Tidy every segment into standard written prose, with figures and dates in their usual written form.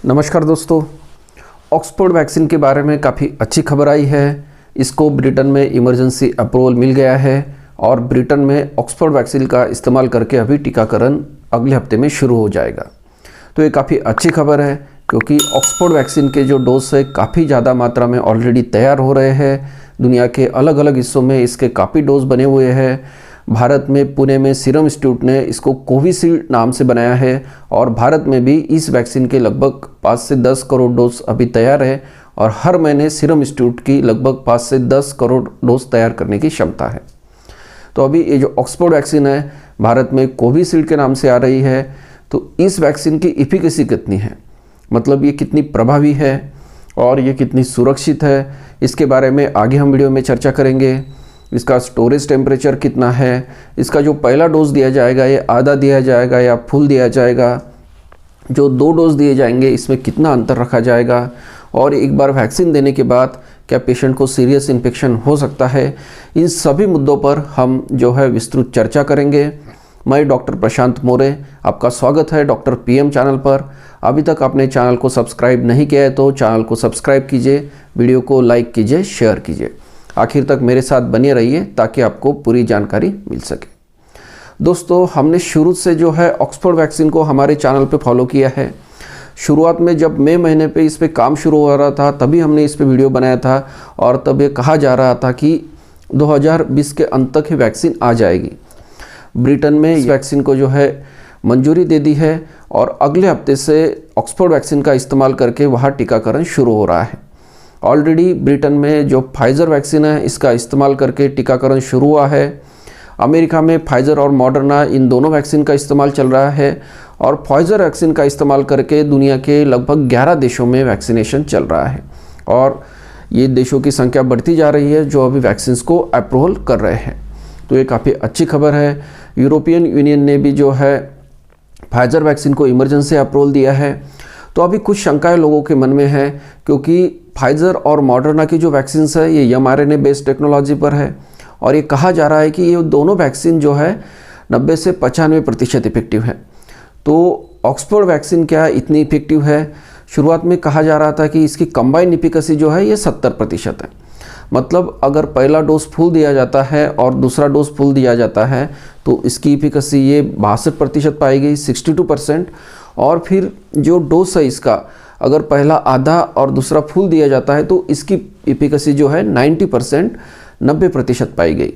नमस्कार दोस्तों, Oxford vaccine के बारे में काफ़ी अच्छी खबर आई है। इसको ब्रिटेन में इमरजेंसी अप्रूवल मिल गया है और ब्रिटेन में ऑक्सफोर्ड वैक्सीन का इस्तेमाल करके अभी टीकाकरण अगले हफ्ते में शुरू हो जाएगा। तो ये काफ़ी अच्छी खबर है क्योंकि ऑक्सफोर्ड वैक्सीन के जो डोज है काफ़ी ज़्यादा मात्रा में ऑलरेडी तैयार हो रहे हैं। दुनिया के अलग अलग हिस्सों में इसके काफ़ी डोज बने हुए हैं। भारत में पुणे में सीरम इंस्टीट्यूट ने इसको कोविशील्ड नाम से बनाया है और भारत में भी इस वैक्सीन के लगभग 5 से 10 करोड़ डोज अभी तैयार है और हर महीने सीरम इंस्टीट्यूट की लगभग 5 से 10 करोड़ डोज तैयार करने की क्षमता है। तो अभी ये जो ऑक्सफोर्ड वैक्सीन है भारत में कोविशील्ड के नाम से आ रही है। तो इस वैक्सीन की एफिकेसी कितनी है, मतलब ये कितनी प्रभावी है और ये कितनी सुरक्षित है, इसके बारे में आगे हम वीडियो में चर्चा करेंगे। इसका स्टोरेज टेम्परेचर कितना है, इसका जो पहला डोज दिया जाएगा ये आधा दिया जाएगा या फुल दिया जाएगा, जो 2 डोज दिए जाएंगे इसमें कितना अंतर रखा जाएगा और एक बार वैक्सीन देने के बाद क्या पेशेंट को सीरियस इन्फेक्शन हो सकता है, इन सभी मुद्दों पर हम जो है विस्तृत चर्चा करेंगे। मैं डॉक्टर प्रशांत मोरे, आपका स्वागत है डॉक्टर पीएम चैनल पर। अभी तक आपने चैनल को सब्सक्राइब नहीं किया है तो चैनल को सब्सक्राइब कीजिए, वीडियो को लाइक कीजिए, शेयर कीजिए। आखिर तक मेरे साथ बने रहिए ताकि आपको पूरी जानकारी मिल सके। दोस्तों, हमने शुरू से जो है ऑक्सफोर्ड वैक्सीन को हमारे चैनल पे फॉलो किया है। शुरुआत में जब मई महीने पे इस पे काम शुरू हो रहा था तभी हमने इस पे वीडियो बनाया था और तब ये कहा जा रहा था कि 2020 के अंत तक ही वैक्सीन आ जाएगी। ब्रिटेन में इस वैक्सीन को जो है मंजूरी दे दी है और अगले हफ्ते से ऑक्सफोर्ड वैक्सीन का इस्तेमाल करके वहाँ टीकाकरण शुरू हो रहा है। ऑलरेडी ब्रिटेन में जो फाइज़र वैक्सीन है इसका इस्तेमाल करके टीकाकरण शुरू हुआ है। अमेरिका में फाइज़र और मॉडर्ना इन दोनों वैक्सीन का इस्तेमाल चल रहा है और फाइज़र वैक्सीन का इस्तेमाल करके दुनिया के लगभग 11 देशों में वैक्सीनेशन चल रहा है और ये देशों की संख्या बढ़ती जा रही है जो अभी वैक्सीन को अप्रूवल कर रहे हैं। तो ये काफ़ी अच्छी खबर है। यूरोपियन यूनियन ने भी जो है फाइज़र वैक्सीन को इमरजेंसी अप्रूवल दिया है। तो अभी कुछ शंकाएं लोगों के मन में है क्योंकि फाइज़र और मॉडर्ना की जो वैक्सीन है ये mRNA बेस्ड टेक्नोलॉजी पर है और ये कहा जा रहा है कि ये दोनों वैक्सीन जो है 90 से 95% इफेक्टिव है। तो ऑक्सफोर्ड वैक्सीन क्या इतनी इफेक्टिव है? शुरुआत में कहा जा रहा था कि इसकी कंबाइंड एफिकेसी जो है ये 70% है। मतलब अगर पहला डोज फुल दिया जाता है और दूसरा डोज फुल दिया जाता है तो इसकी एफिकेसी ये 62% पाएगी, 62%। और फिर जो डोज है इसका अगर पहला आधा और दूसरा फुल दिया जाता है तो इसकी एफिकेसी जो है 90%, 90% पाई गई।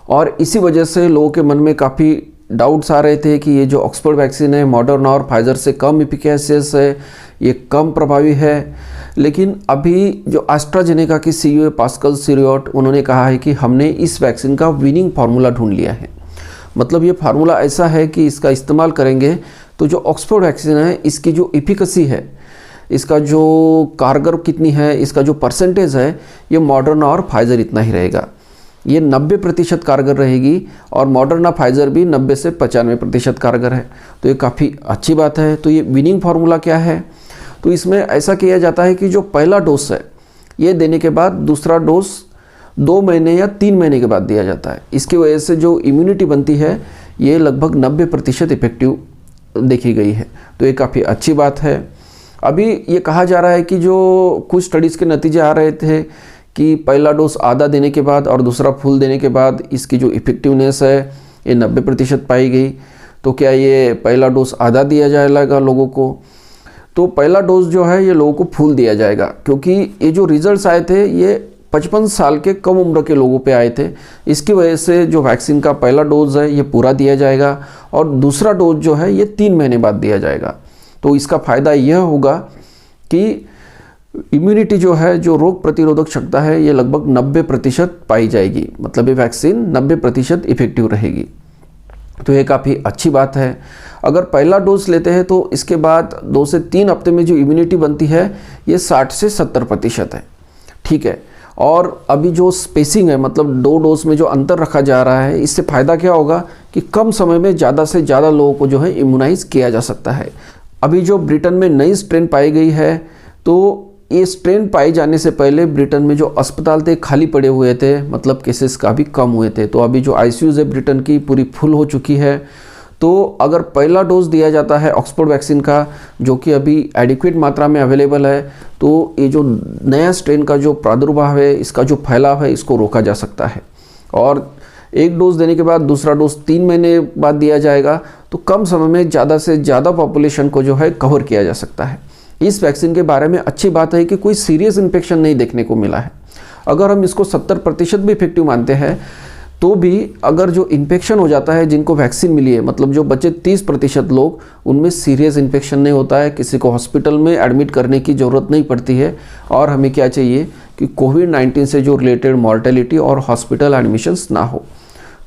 और इसी वजह से लोगों के मन में काफ़ी डाउट्स आ रहे थे कि ये जो ऑक्सफोर्ड वैक्सीन है मॉडर्ना और फाइज़र से कम एफिकेसियस है, ये कम प्रभावी है। लेकिन अभी जो एस्ट्राजेनेका की सीईओ पास्कल सीरियट उन्होंने कहा है कि हमने इस वैक्सीन का विनिंग फार्मूला ढूंढ लिया है। मतलब ये फार्मूला ऐसा है कि इसका इस्तेमाल करेंगे तो जो ऑक्सफोर्ड वैक्सीन है इसकी जो एफिकेसी है, इसका जो कारगर कितनी है, इसका जो परसेंटेज है, ये मॉडर्ना और फाइज़र इतना ही रहेगा। ये 90% कारगर रहेगी और मॉडर्ना फाइज़र भी 90 से 95% कारगर है। तो ये काफ़ी अच्छी बात है। तो ये विनिंग फार्मूला क्या है? तो इसमें ऐसा किया जाता है कि जो पहला डोज है ये देने के बाद दूसरा डोज 2 महीने या 3 महीने के बाद दिया जाता है। इसकी वजह से जो इम्यूनिटी बनती है ये लगभग 90% इफेक्टिव देखी गई है। तो ये काफ़ी अच्छी बात है। अभी ये कहा जा रहा है कि जो कुछ स्टडीज़ के नतीजे आ रहे थे कि पहला डोज आधा देने के बाद और दूसरा फुल देने के बाद इसकी जो इफ़ेक्टिवनेस है ये 90% पाई गई। तो क्या ये पहला डोज आधा दिया जाएगा लोगों को? तो पहला डोज जो है ये लोगों को फुल दिया जाएगा क्योंकि ये जो रिजल्ट्स आए थे ये 55 साल के कम उम्र के लोगों पे आए थे। इसकी वजह से जो वैक्सीन का पहला डोज है ये पूरा दिया जाएगा और दूसरा डोज जो है ये 3 महीने बाद दिया जाएगा। तो इसका फ़ायदा यह होगा कि इम्यूनिटी जो है, जो रोग प्रतिरोधक क्षमता है ये लगभग 90% पाई जाएगी। मतलब ये वैक्सीन 90% इफेक्टिव रहेगी। तो ये काफ़ी अच्छी बात है। अगर पहला डोज लेते हैं तो इसके बाद 2 से 3 हफ्ते में जो इम्यूनिटी बनती है ये 60 से 70% है। ठीक है। और अभी जो स्पेसिंग है, मतलब 2 डोज में जो अंतर रखा जा रहा है, इससे फ़ायदा क्या होगा कि कम समय में ज़्यादा से ज़्यादा लोगों को जो है इम्यूनाइज किया जा सकता है। अभी जो ब्रिटेन में नई स्ट्रेन पाई गई है तो ये स्ट्रेन पाए जाने से पहले ब्रिटेन में जो अस्पताल थे खाली पड़े हुए थे, मतलब केसेस काफ़ी कम हुए थे। तो अभी जो आईसीयूज़ है ब्रिटेन की पूरी फुल हो चुकी है। तो अगर पहला डोज दिया जाता है ऑक्सफोर्ड वैक्सीन का, जो कि अभी एडिक्वेट मात्रा में अवेलेबल है, तो ये जो नया स्ट्रेन का जो प्रादुर्भाव है, इसका जो फैलाव है, इसको रोका जा सकता है। और एक डोज देने के बाद दूसरा डोज 3 महीने बाद दिया जाएगा, तो कम समय में ज़्यादा से ज़्यादा पॉपुलेशन को जो है कवर किया जा सकता है। इस वैक्सीन के बारे में अच्छी बात है कि कोई सीरियस इन्फेक्शन नहीं देखने को मिला है। अगर हम इसको 70% भी इफेक्टिव मानते हैं, तो भी अगर जो इन्फेक्शन हो जाता है जिनको वैक्सीन मिली है, मतलब जो बचे 30% लोग, उनमें सीरियस इन्फेक्शन नहीं होता है, किसी को हॉस्पिटल में एडमिट करने की ज़रूरत नहीं पड़ती है। और हमें क्या चाहिए कि कोविड-19 से जो रिलेटेड मॉर्टेलिटी और हॉस्पिटल एडमिशन्स ना हो।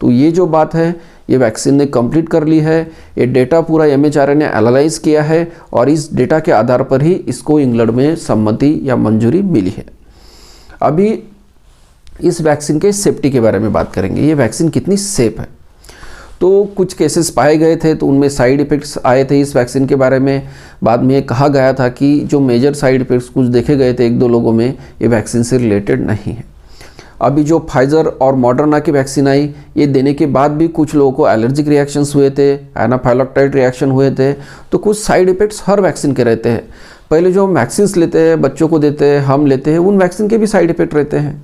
तो ये जो बात है, ये वैक्सीन ने कंप्लीट कर ली है। ये डेटा पूरा MHRA ने एनालाइज किया है और इस डेटा के आधार पर ही इसको इंग्लैंड में सम्मति या मंजूरी मिली है। अभी इस वैक्सीन के सेफ्टी के बारे में बात करेंगे। ये वैक्सीन कितनी सेफ है। तो कुछ केसेस पाए गए थे, तो उनमें साइड इफ़ेक्ट्स आए थे इस वैक्सीन के बारे में। बाद में कहा गया था कि जो मेजर साइड इफ़ेक्ट्स कुछ देखे गए थे 1-2 लोगों में, ये वैक्सीन से रिलेटेड नहीं है। अभी जो फाइज़र और मॉडर्ना की वैक्सीन आई, ये देने के बाद भी कुछ लोगों को एलर्जिक रिएक्शंस हुए थे, एनाफाइलैक्टाइड रिएक्शन हुए थे। तो कुछ साइड इफ़ेक्ट्स हर वैक्सीन के रहते हैं। पहले जो हम वैक्सीन्स लेते हैं, बच्चों को देते हैं, हम लेते हैं, उन वैक्सीन के भी साइड इफ़ेक्ट रहते हैं।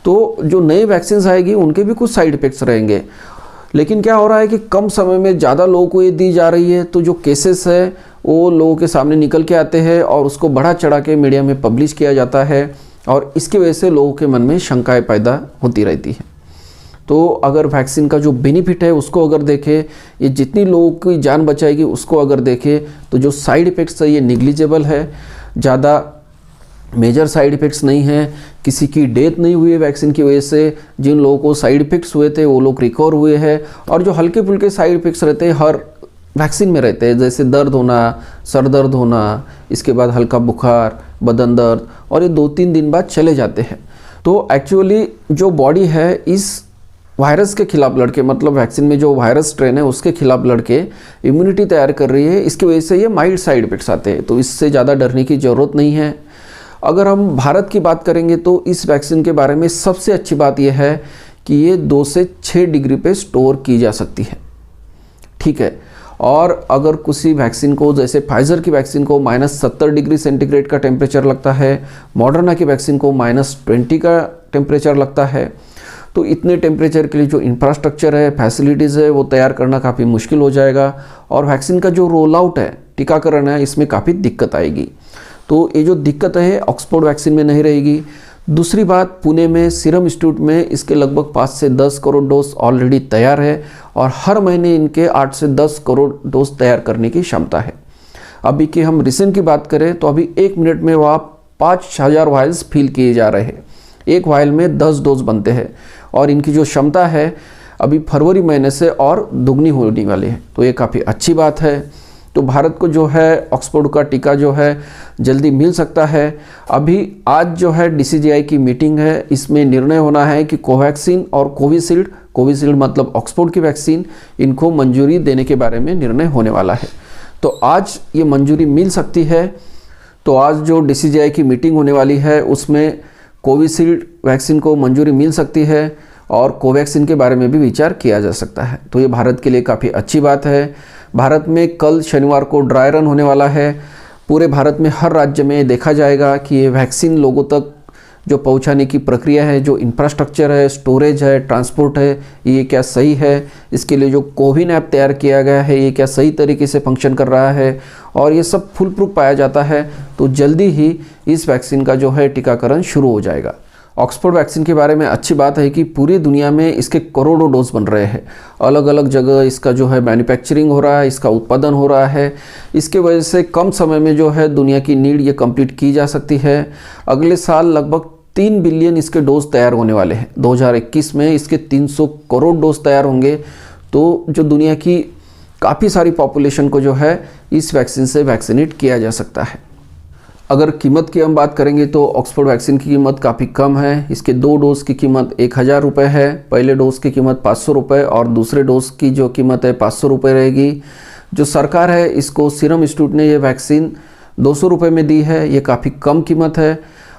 तो जो नई वैक्सीन्स आएगी उनके भी कुछ साइड इफ़ेक्ट्स रहेंगे। लेकिन क्या हो रहा है कि कम समय में ज़्यादा लोगों को ये दी जा रही है, तो जो केसेस है वो लोगों के सामने निकल के आते हैं और उसको बढ़ा चढ़ा के मीडिया में पब्लिश किया जाता है, और इसकी वजह से लोगों के मन में शंकाएं पैदा होती रहती है। तो अगर वैक्सीन का जो बेनिफिट है उसको अगर देखें, ये जितनी लोगों की जान बचाएगी उसको अगर देखें, तो जो साइड इफ़ेक्ट्स है ये निग्लिजिबल है, ज़्यादा मेजर साइड इफ़ेक्ट्स नहीं है। किसी की डेथ नहीं हुई है वैक्सीन की वजह से। जिन लोगों को साइड इफ़ेक्ट्स हुए थे वो लोग रिकवर हुए हैं। और जो हल्के फुल्के साइड इफ़ेक्ट्स रहते हैं हर वैक्सीन में रहते हैं, जैसे दर्द होना, सर दर्द होना, इसके बाद हल्का बुखार, बदन दर्द, और ये 2-3 दिन बाद चले जाते हैं। तो एक्चुअली जो बॉडी है इस वायरस के खिलाफ लड़के, मतलब वैक्सीन में जो वायरस स्ट्रेन है उसके खिलाफ लड़के इम्यूनिटी तैयार कर रही है। इसकी वजह से ये माइल्ड साइड इफ़ेक्ट्स आते हैं, तो इससे ज़्यादा डरने की ज़रूरत नहीं है। अगर हम भारत की बात करेंगे तो इस वैक्सीन के बारे में सबसे अच्छी बात यह है कि ये 2 से 6 डिग्री पे स्टोर की जा सकती है, ठीक है। और अगर किसी वैक्सीन को, जैसे फाइज़र की वैक्सीन को -70 डिग्री सेंटीग्रेड का टेम्परेचर लगता है, मॉडर्ना की वैक्सीन को -20 का टेम्परेचर लगता है, तो इतने टेम्परेचर के लिए जो इंफ्रास्ट्रक्चर है, फैसिलिटीज़ है, वो तैयार करना काफ़ी मुश्किल हो जाएगा। और वैक्सीन का जो रोल आउट है, टीकाकरण है, इसमें काफ़ी दिक्कत आएगी। तो ये जो दिक्कत है ऑक्सफोर्ड वैक्सीन में नहीं रहेगी। दूसरी बात, पुणे में सीरम इंस्टीट्यूट में इसके लगभग 5 से 10 करोड़ डोज ऑलरेडी तैयार है, और हर महीने इनके 8 से 10 करोड़ डोज तैयार करने की क्षमता है। अभी की हम रिसेंट की बात करें तो अभी 1 मिनट में वहाँ 5000 वायल्स फिल किए जा रहे हैं। एक वायल में 10 डोज बनते हैं, और इनकी जो क्षमता है अभी फरवरी महीने से और दुगनी होने वाली है। तो ये काफ़ी अच्छी बात है। तो भारत को जो है ऑक्सफोर्ड का टीका जो है जल्दी मिल सकता है। अभी आज जो है DCGI की मीटिंग है, इसमें निर्णय होना है कि कोवैक्सीन और कोविशील्ड मतलब ऑक्सफोर्ड की वैक्सीन, इनको मंजूरी देने के बारे में निर्णय होने वाला है। तो आज ये मंजूरी मिल सकती है। तो आज जो DCGI की मीटिंग होने वाली है उसमें कोविशील्ड वैक्सीन को मंजूरी मिल सकती है, और कोवैक्सीन के बारे में भी विचार किया जा सकता है। तो ये भारत के लिए काफ़ी अच्छी बात है। भारत में कल शनिवार को ड्राई रन होने वाला है। पूरे भारत में हर राज्य में देखा जाएगा कि ये वैक्सीन लोगों तक जो पहुंचाने की प्रक्रिया है, जो इंफ्रास्ट्रक्चर है, स्टोरेज है, ट्रांसपोर्ट है, ये क्या सही है, इसके लिए जो कोविन ऐप तैयार किया गया है ये क्या सही तरीके से फंक्शन कर रहा है, और ये सब फुल प्रूफ पाया जाता है, तो जल्दी ही इस वैक्सीन का जो है टीकाकरण शुरू हो जाएगा। ऑक्सफोर्ड वैक्सीन के बारे में अच्छी बात है कि पूरी दुनिया में इसके करोड़ों डोज बन रहे हैं। अलग अलग जगह इसका जो है मैन्युफैक्चरिंग हो रहा है, इसका उत्पादन हो रहा है। इसके वजह से कम समय में जो है दुनिया की नीड ये कंप्लीट की जा सकती है। अगले साल लगभग 3 बिलियन इसके डोज तैयार होने वाले हैं। 2021 में इसके 300 करोड़ डोज तैयार होंगे। तो जो दुनिया की काफ़ी सारी पॉपुलेशन को जो है इस वैक्सीन से वैक्सीनेट किया जा सकता है। अगर कीमत की हम बात करेंगे तो ऑक्सफोर्ड वैक्सीन की कीमत काफ़ी कम है। इसके 2 डोज की कीमत 1000 रुपये है। पहले डोज की कीमत 500 रुपये और दूसरे डोज की जो कीमत है 500 रुपये रहेगी। जो सरकार है इसको सीरम इंस्टीट्यूट ने ये वैक्सीन 200 रुपये में दी है। ये काफ़ी कम कीमत है।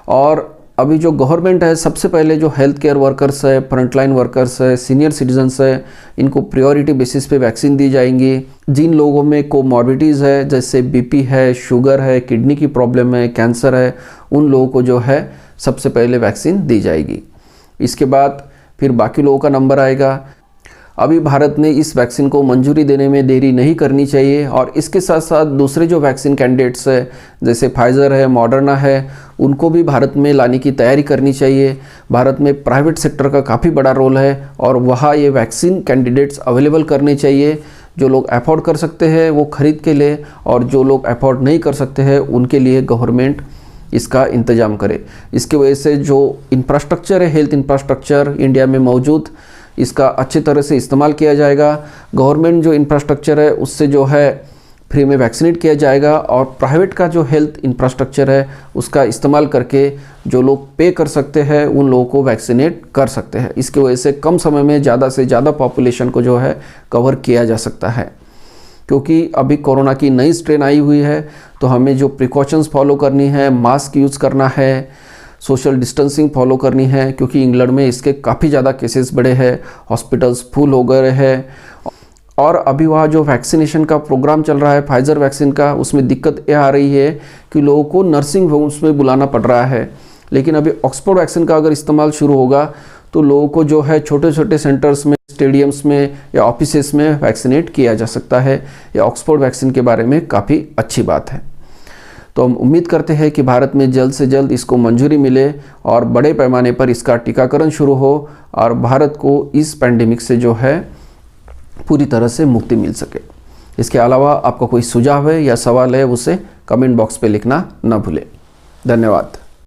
और अभी जो गवर्नमेंट है सबसे पहले जो हेल्थ केयर वर्कर्स है, फ्रंटलाइन वर्कर्स है, सीनियर सिटीजन्स है, इनको प्रायोरिटी बेसिस पे वैक्सीन दी जाएंगी। जिन लोगों में कोमॉर्बिडीज़ है जैसे बीपी है, शुगर है, किडनी की प्रॉब्लम है, कैंसर है, उन लोगों को जो है सबसे पहले वैक्सीन दी जाएगी। इसके बाद फिर बाकी लोगों का नंबर आएगा। अभी भारत ने इस वैक्सीन को मंजूरी देने में देरी नहीं करनी चाहिए और इसके साथ साथ दूसरे जो वैक्सीन कैंडिडेट्स है जैसे फाइज़र है, मॉडर्ना है, उनको भी भारत में लाने की तैयारी करनी चाहिए। भारत में प्राइवेट सेक्टर का काफ़ी बड़ा रोल है और वहाँ ये वैक्सीन कैंडिडेट्स अवेलेबल करने चाहिए। जो लोग अफोर्ड कर सकते हैं वो खरीद के ले और जो लोग अफोर्ड नहीं कर सकते हैं उनके लिए गवर्नमेंट इसका इंतज़ाम करे। इसकी वजह से जो इंफ्रास्ट्रक्चर है, हेल्थ इंफ्रास्ट्रक्चर इंडिया में मौजूद, इसका अच्छी तरह से इस्तेमाल किया जाएगा। गवर्नमेंट जो इंफ्रास्ट्रक्चर है उससे जो है फ्री में वैक्सीनेट किया जाएगा और प्राइवेट का जो हेल्थ इंफ्रास्ट्रक्चर है उसका इस्तेमाल करके जो लोग पे कर सकते हैं उन लोगों को वैक्सीनेट कर सकते हैं। इसकी वजह से कम समय में ज़्यादा से ज़्यादा पॉपुलेशन को जो है कवर किया जा सकता है। क्योंकि अभी कोरोना की नई स्ट्रेन आई हुई है तो हमें जो प्रिकॉशंस फॉलो करनी है, मास्क यूज़ करना है, सोशल डिस्टेंसिंग फॉलो करनी है, क्योंकि इंग्लैंड में इसके काफ़ी ज़्यादा केसेस बढ़े हैं, हॉस्पिटल्स फुल हो गए हैं। और अभी वहाँ जो वैक्सीनेशन का प्रोग्राम चल रहा है फाइज़र वैक्सीन का, उसमें दिक्कत यह आ रही है कि लोगों को नर्सिंग होम्स में बुलाना पड़ रहा है। लेकिन अभी ऑक्सफोर्ड वैक्सीन का अगर इस्तेमाल शुरू होगा तो लोगों को जो है छोटे छोटे सेंटर्स में, स्टेडियम्स में या ऑफिसेस में वैक्सीनेट किया जा सकता है। ये ऑक्सफोर्ड वैक्सीन के बारे में काफ़ी अच्छी बात है। तो हम उम्मीद करते हैं कि भारत में जल्द से जल्द इसको मंजूरी मिले और बड़े पैमाने पर इसका टीकाकरण शुरू हो और भारत को इस पैंडेमिक से जो है पूरी तरह से मुक्ति मिल सके। इसके अलावा आपका कोई सुझाव है या सवाल है उसे कमेंट बॉक्स पे लिखना ना भूलें। धन्यवाद।